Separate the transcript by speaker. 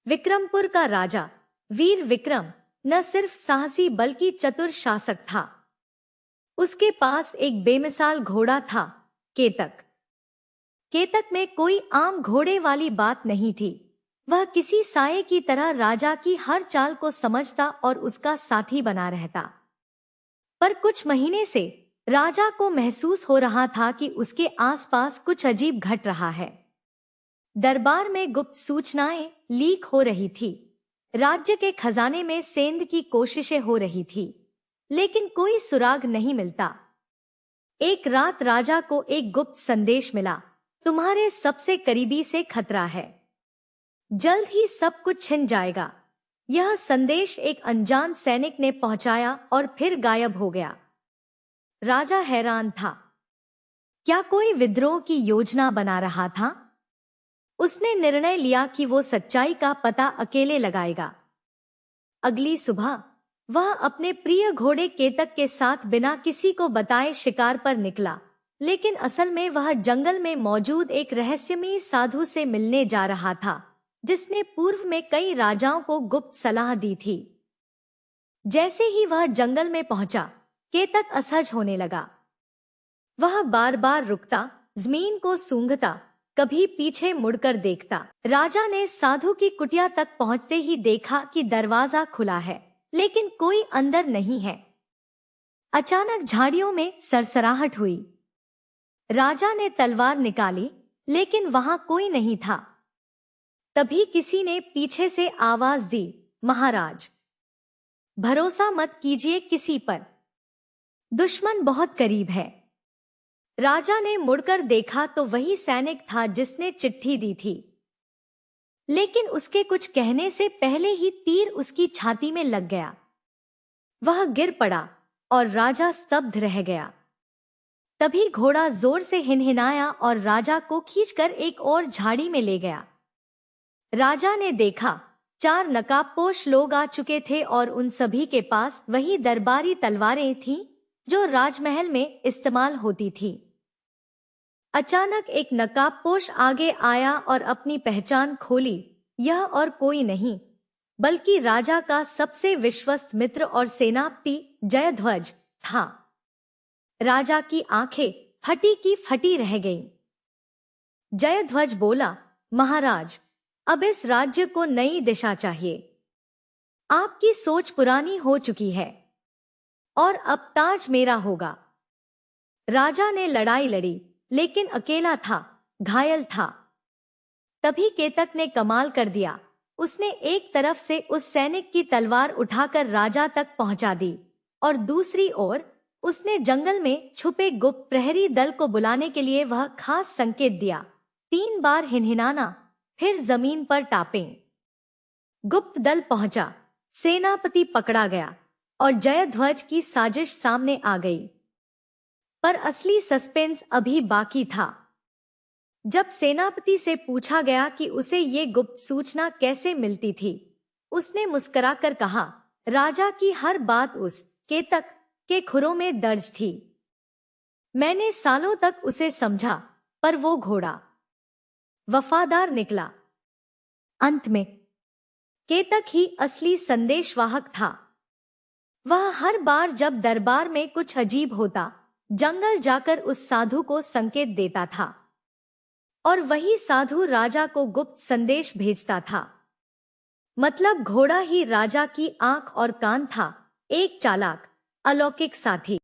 Speaker 1: विक्रमपुर का राजा वीर विक्रम न सिर्फ साहसी बल्कि चतुर शासक था। उसके पास एक बेमिसाल घोड़ा था, केतक। केतक में कोई आम घोड़े वाली बात नहीं थी। वह किसी साये की तरह राजा की हर चाल को समझता और उसका साथी बना रहता। पर कुछ महीने से राजा को महसूस हो रहा था कि उसके आसपास कुछ अजीब घट रहा है। दरबार में गुप्त सूचनाएं लीक हो रही थी। राज्य के खजाने में सेंध की कोशिशें हो रही थी, लेकिन कोई सुराग नहीं मिलता। एक रात राजा को एक गुप्त संदेश मिला, तुम्हारे सबसे करीबी से खतरा है, जल्द ही सब कुछ छिन जाएगा। यह संदेश एक अनजान सैनिक ने पहुंचाया और फिर गायब हो गया। राजा हैरान था। क्या कोई विद्रोह की योजना बना रहा था? उसने निर्णय लिया कि वो सच्चाई का पता अकेले लगाएगा। अगली सुबह वह अपने प्रिय घोड़े केतक के साथ बिना किसी को बताए शिकार पर निकला, लेकिन असल में वह जंगल में मौजूद एक रहस्यमयी साधु से मिलने जा रहा था, जिसने पूर्व में कई राजाओं को गुप्त सलाह दी थी। जैसे ही वह जंगल में पहुंचा, केतक असहज होने लगा। वह बार बार रुकता, जमीन को सूंघता, कभी पीछे मुड़कर देखता। राजा ने साधु की कुटिया तक पहुंचते ही देखा कि दरवाजा खुला है, लेकिन कोई अंदर नहीं है। अचानक झाड़ियों में सरसराहट हुई। राजा ने तलवार निकाली, लेकिन वहां कोई नहीं था। तभी किसी ने पीछे से आवाज दी, महाराज, भरोसा मत कीजिए किसी पर, दुश्मन बहुत करीब है। राजा ने मुड़कर देखा तो वही सैनिक था जिसने चिट्ठी दी थी, लेकिन उसके कुछ कहने से पहले ही तीर उसकी छाती में लग गया। वह गिर पड़ा और राजा स्तब्ध रह गया। तभी घोड़ा जोर से हिनहिनाया और राजा को खींचकर एक और झाड़ी में ले गया। राजा ने देखा 4 नकाबपोश लोग आ चुके थे और उन सभी के पास वही दरबारी तलवारें थीं जो राजमहल में इस्तेमाल होती थी। अचानक एक नकाबपोश आगे आया और अपनी पहचान खोली। यह और कोई नहीं बल्कि राजा का सबसे विश्वस्त मित्र और सेनापति जयध्वज था। राजा की आंखें फटी की फटी रह गईं। जयध्वज बोला, महाराज, अब इस राज्य को नई दिशा चाहिए। आपकी सोच पुरानी हो चुकी है और अब ताज मेरा होगा। राजा ने लड़ाई लड़ी, लेकिन अकेला था, घायल था। तभी केतक ने कमाल कर दिया। उसने एक तरफ से उस सैनिक की तलवार उठाकर राजा तक पहुंचा दी और दूसरी ओर उसने जंगल में छुपे गुप्त प्रहरी दल को बुलाने के लिए वह खास संकेत दिया, 3 बार हिनहिनाना, फिर जमीन पर टापें। गुप्त दल पहुंचा, सेनापति पकड़ा गया और जयध्वज की साजिश सामने आ गई। पर असली सस्पेंस अभी बाकी था। जब सेनापति से पूछा गया कि उसे ये गुप्त सूचना कैसे मिलती थी, उसने मुस्कुराकर कहा, राजा की हर बात उस केतक के खुरों में दर्ज थी। मैंने सालों तक उसे समझा, पर वो घोड़ा वफादार निकला। अंत में केतक ही असली संदेशवाहक था। वह हर बार जब दरबार में कुछ अजीब होता, जंगल जाकर उस साधु को संकेत देता था और वही साधु राजा को गुप्त संदेश भेजता था। मतलब घोड़ा ही राजा की आंख और कान था, एक चालाक, अलौकिक साथी।